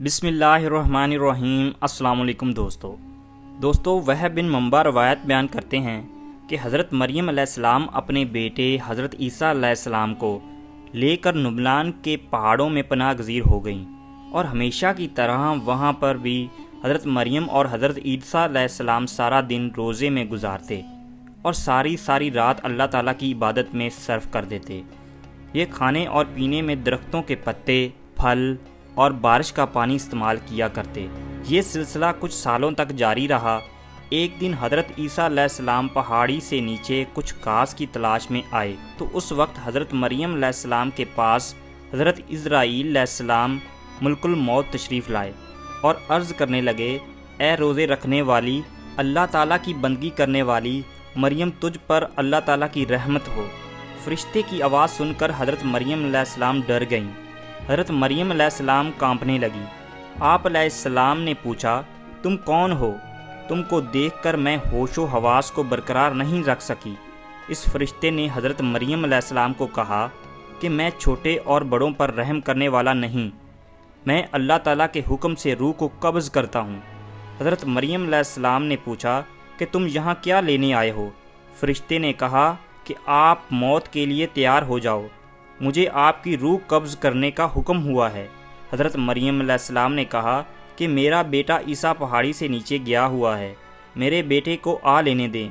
بسم اللہ الرحمن الرحیم۔ السلام علیکم دوستو وہب بن منبع روایت بیان کرتے ہیں کہ حضرت مریم علیہ السلام اپنے بیٹے حضرت عیسیٰ علیہ السلام کو لے کر نبلان کے پہاڑوں میں پناہ گزیر ہو گئیں، اور ہمیشہ کی طرح وہاں پر بھی حضرت مریم اور حضرت عیسیٰ علیہ السلام سارا دن روزے میں گزارتے اور ساری رات اللہ تعالیٰ کی عبادت میں صرف کر دیتے۔ یہ کھانے اور پینے میں درختوں کے پتے، پھل اور بارش کا پانی استعمال کیا کرتے۔ یہ سلسلہ کچھ سالوں تک جاری رہا۔ ایک دن حضرت عیسیٰ علیہ السلام پہاڑی سے نیچے کچھ گھاس کی تلاش میں آئے تو اس وقت حضرت مریم علیہ السلام کے پاس حضرت عزرائیل علیہ السلام ملک الموت تشریف لائے اور عرض کرنے لگے، اے روزے رکھنے والی، اللہ تعالیٰ کی بندگی کرنے والی مریم، تجھ پر اللہ تعالیٰ کی رحمت ہو۔ فرشتے کی آواز سن کر حضرت مریم علیہ السلام ڈر گئیں۔ حضرت مریم علیہ السلام کانپنے لگی۔ آپ علیہ السلام نے پوچھا، تم کون ہو؟ تم کو دیکھ کر میں ہوش و حواس کو برقرار نہیں رکھ سکی۔ اس فرشتے نے حضرت مریم علیہ السلام کو کہا کہ میں چھوٹے اور بڑوں پر رحم کرنے والا نہیں، میں اللہ تعالیٰ کے حکم سے روح کو قبض کرتا ہوں۔ حضرت مریم علیہ السلام نے پوچھا کہ تم یہاں کیا لینے آئے ہو؟ فرشتے نے کہا کہ آپ موت کے لیے تیار ہو جاؤ، مجھے آپ کی روح قبض کرنے کا حکم ہوا ہے۔ حضرت مریم علیہ السلام نے کہا کہ میرا بیٹا عیسیٰ پہاڑی سے نیچے گیا ہوا ہے، میرے بیٹے کو آ لینے دیں،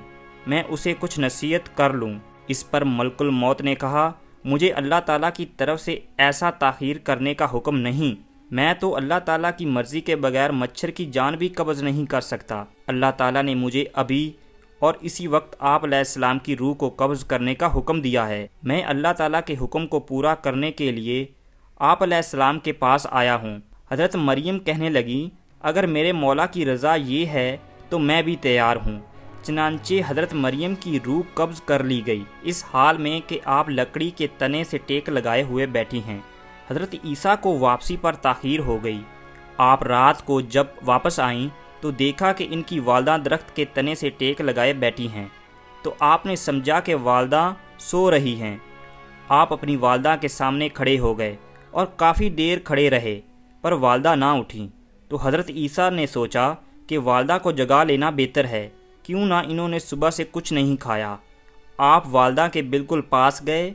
میں اسے کچھ نصیحت کر لوں۔ اس پر ملک الموت نے کہا، مجھے اللہ تعالیٰ کی طرف سے ایسا تاخیر کرنے کا حکم نہیں، میں تو اللہ تعالیٰ کی مرضی کے بغیر مچھر کی جان بھی قبض نہیں کر سکتا۔ اللہ تعالیٰ نے مجھے ابھی اور اسی وقت آپ علیہ السلام کی روح کو قبض کرنے کا حکم دیا ہے۔ میں اللہ تعالیٰ کے حکم کو پورا کرنے کے لیے آپ علیہ السلام کے پاس آیا ہوں۔ حضرت مریم کہنے لگی، اگر میرے مولا کی رضا یہ ہے تو میں بھی تیار ہوں۔ چنانچہ حضرت مریم کی روح قبض کر لی گئی، اس حال میں کہ آپ لکڑی کے تنے سے ٹیک لگائے ہوئے بیٹھی ہیں۔ حضرت عیسیٰ کو واپسی پر تاخیر ہو گئی۔ آپ رات کو جب واپس آئیں تو دیکھا کہ ان کی والدہ درخت کے تنے سے ٹیک لگائے بیٹھی ہیں، تو آپ نے سمجھا کہ والدہ سو رہی ہیں۔ آپ اپنی والدہ کے سامنے کھڑے ہو گئے اور کافی دیر کھڑے رہے، پر والدہ نہ اٹھیں۔ تو حضرت عیسیٰ نے سوچا کہ والدہ کو جگا لینا بہتر ہے، کیوں نہ انہوں نے صبح سے کچھ نہیں کھایا۔ آپ والدہ کے بالکل پاس گئے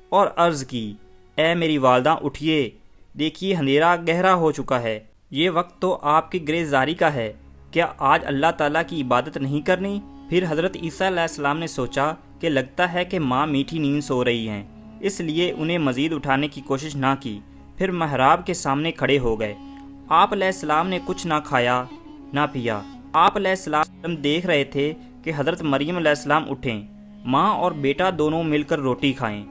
اور عرض کی، اے میری والدہ اٹھیے، دیکھیے اندھیرا گہرا ہو چکا ہے، یہ وقت تو آپ کی گریزداری کا ہے، کیا آج اللہ تعالیٰ کی عبادت نہیں کرنی؟ پھر حضرت عیسیٰ علیہ السلام نے سوچا کہ لگتا ہے کہ ماں میٹھی نیند سو رہی ہیں، اس لیے انہیں مزید اٹھانے کی کوشش نہ کی۔ پھر محراب کے سامنے کھڑے ہو گئے۔ آپ علیہ السلام نے کچھ نہ کھایا نہ پیا۔ آپ علیہ السلام دیکھ رہے تھے کہ حضرت مریم علیہ السلام اٹھیں، ماں اور بیٹا دونوں مل کر روٹی کھائیں،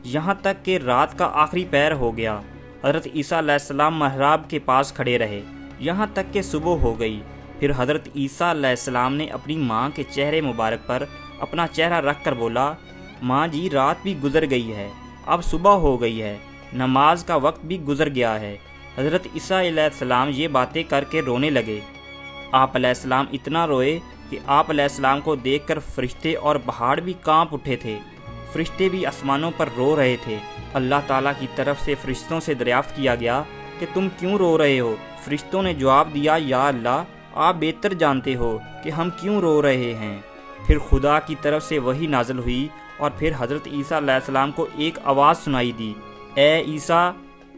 یہاں تک کہ رات کا آخری پہر ہو گیا۔ حضرت عیسیٰ علیہ السلام محراب کے پاس کھڑے رہے یہاں تک کہ صبح ہو گئی۔ پھر حضرت عیسیٰ علیہ السلام نے اپنی ماں کے چہرے مبارک پر اپنا چہرہ رکھ کر بولا، ماں جی رات بھی گزر گئی ہے، اب صبح ہو گئی ہے، نماز کا وقت بھی گزر گیا ہے۔ حضرت عیسیٰ علیہ السلام یہ باتیں کر کے رونے لگے۔ آپ علیہ السلام اتنا روئے کہ آپ علیہ السلام کو دیکھ کر فرشتے اور پہاڑ بھی کانپ اٹھے تھے۔ فرشتے بھی آسمانوں پر رو رہے تھے۔ اللہ تعالیٰ کی طرف سے فرشتوں سے دریافت کیا گیا کہ تم کیوں رو رہے ہو؟ فرشتوں نے جواب دیا، یا اللہ، آپ بہتر جانتے ہو کہ ہم کیوں رو رہے ہیں۔ پھر خدا کی طرف سے وحی نازل ہوئی اور پھر حضرت عیسیٰ علیہ السلام کو ایک آواز سنائی دی، اے عیسیٰ،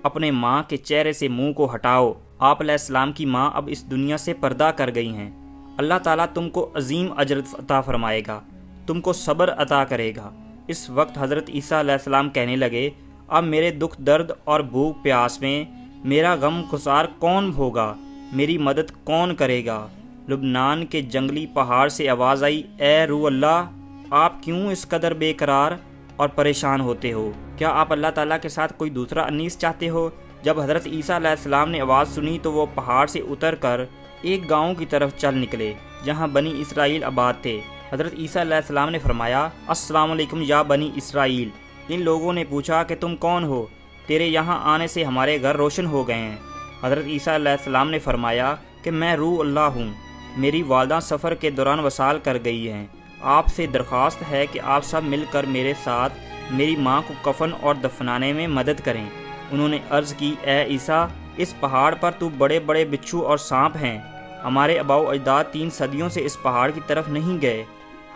اپنے ماں کے چہرے سے منہ کو ہٹاؤ۔ آپ علیہ السلام کی ماں اب اس دنیا سے پردہ کر گئی ہیں۔ اللہ تعالیٰ تم کو عظیم اجر عطا فرمائے گا، تم کو صبر عطا کرے گا۔ اس وقت حضرت عیسیٰ علیہ السلام کہنے لگے، اب میرے دکھ درد اور بھوک پیاس میں میرا غم گسار کون ہوگا؟ میری مدد کون کرے گا؟ لبنان کے جنگلی پہاڑ سے آواز آئی، اے روح اللہ، آپ کیوں اس قدر بے قرار اور پریشان ہوتے ہو؟ کیا آپ اللہ تعالیٰ کے ساتھ کوئی دوسرا انیس چاہتے ہو؟ جب حضرت عیسیٰ علیہ السلام نے آواز سنی تو وہ پہاڑ سے اتر کر ایک گاؤں کی طرف چل نکلے جہاں بنی اسرائیل آباد تھے۔ حضرت عیسیٰ علیہ السلام نے فرمایا، السلام علیکم یا بنی اسرائیل۔ ان لوگوں نے پوچھا کہ تم کون ہو؟ تیرے یہاں آنے سے ہمارے گھر روشن ہو گئے ہیں۔ حضرت عیسیٰ علیہ السلام نے فرمایا کہ میں روح اللہ ہوں، میری والدہ سفر کے دوران وصال کر گئی ہیں، آپ سے درخواست ہے کہ آپ سب مل کر میرے ساتھ میری ماں کو کفن اور دفنانے میں مدد کریں۔ انہوں نے عرض کی، اے عیسیٰ، اس پہاڑ پر تو بڑے بڑے بچھو اور سانپ ہیں۔ ہمارے آباء و اجداد 3 صدیوں سے اس پہاڑ کی طرف نہیں گئے،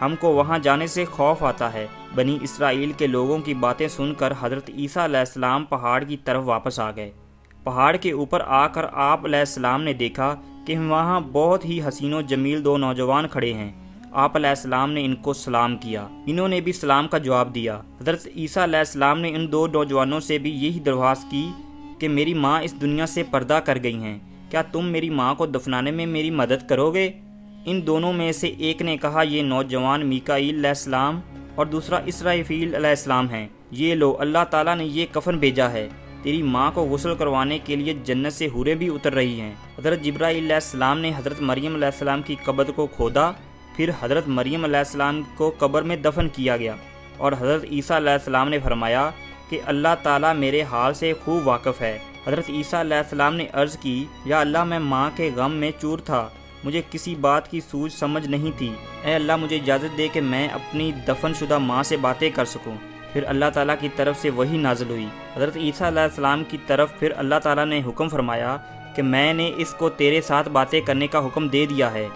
ہم کو وہاں جانے سے خوف آتا ہے۔ بنی اسرائیل کے لوگوں کی باتیں سن کر حضرت عیسیٰ علیہ السلام پہاڑ کی طرف واپس آ گئے۔ پہاڑ کے اوپر آ کر آپ علیہ السلام نے دیکھا کہ وہاں بہت ہی حسین و جمیل 2 نوجوان کھڑے ہیں۔ آپ علیہ السلام نے ان کو سلام کیا، انہوں نے بھی سلام کا جواب دیا۔ حضرت عیسیٰ علیہ السلام نے ان 2 نوجوانوں سے بھی یہی درخواست کی کہ میری ماں اس دنیا سے پردہ کر گئی ہیں، کیا تم میری ماں کو دفنانے میں میری مدد کرو گے؟ ان دونوں میں سے ایک نے کہا، یہ نوجوان میکائیل علیہ السلام اور دوسرا اسرافیل علیہ السلام ہیں۔ یہ لو، اللہ تعالیٰ نے یہ کفن بھیجا ہے، تیری ماں کو غسل کروانے کے لیے جنت سے حوریں بھی اتر رہی ہیں۔ حضرت جبرائیل علیہ السلام نے حضرت مریم علیہ السلام کی قبر کو کھودا، پھر حضرت مریم علیہ السلام کو قبر میں دفن کیا گیا، اور حضرت عیسیٰ علیہ السلام نے فرمایا کہ اللہ تعالیٰ میرے حال سے خوب واقف ہے۔ حضرت عیسیٰ علیہ السلام نے عرض کی، یا اللہ میں ماں کے غم میں چور تھا، مجھے کسی بات کی سوچ سمجھ نہیں تھی، اے اللہ مجھے اجازت دے کہ میں اپنی دفن شدہ ماں سے باتیں کر سکوں۔ پھر اللہ تعالیٰ کی طرف سے وحی نازل ہوئی۔ حضرت عیسیٰ علیہ السلام کی طرف پھر اللہ تعالیٰ نے حکم فرمایا کہ میں نے اس کو تیرے ساتھ باتیں کرنے کا حکم دے دیا ہے۔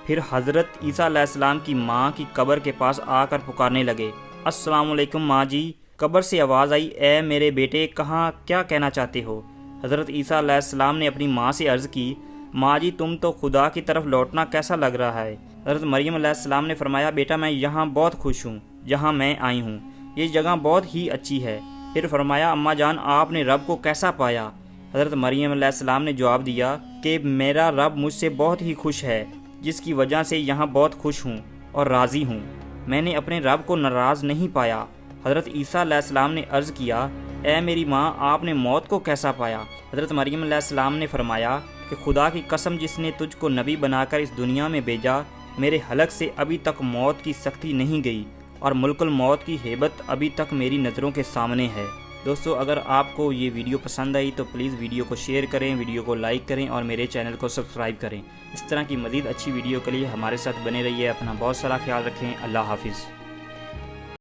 پھر حضرت عیسیٰ علیہ السلام کی ماں کی قبر کے پاس آ کر پکارنے لگے، السلام علیکم ماں جی۔ قبر سے آواز آئی، اے میرے بیٹے، کہاں کیا کہنا چاہتے ہو؟ حضرت عیسیٰ علیہ السلام نے اپنی ماں سے عرض کی، ماں جی تم تو خدا کی طرف لوٹنا کیسا لگ رہا ہے؟ حضرت مریم علیہ السلام نے فرمایا، بیٹا میں یہاں بہت خوش ہوں جہاں میں آئی ہوں، یہ جگہ بہت ہی اچھی ہے۔ پھر فرمایا، اماں جان آپ نے رب کو کیسا پایا؟ حضرت مریم علیہ السلام نے جواب دیا کہ میرا رب مجھ سے بہت ہی خوش ہے، جس کی وجہ سے یہاں بہت خوش ہوں اور راضی ہوں، میں نے اپنے رب کو ناراض نہیں پایا۔ حضرت عیسیٰ علیہ السلام نے عرض کیا، اے میری ماں آپ نے موت کو کیسا پایا؟ حضرت مریم علیہ السلام نے فرمایا کہ خدا کی قسم جس نے تجھ کو نبی بنا کر اس دنیا میں بھیجا، میرے حلق سے ابھی تک موت کی سختی نہیں گئی اور ملک الموت کی ہیبت ابھی تک میری نظروں کے سامنے ہے۔ دوستو اگر آپ کو یہ ویڈیو پسند آئی تو پلیز ویڈیو کو شیئر کریں، ویڈیو کو لائک کریں اور میرے چینل کو سبسکرائب کریں۔ اس طرح کی مزید اچھی ویڈیو کے لیے ہمارے ساتھ بنے رہیے، اپنا بہت سارا خیال رکھیں، اللہ حافظ۔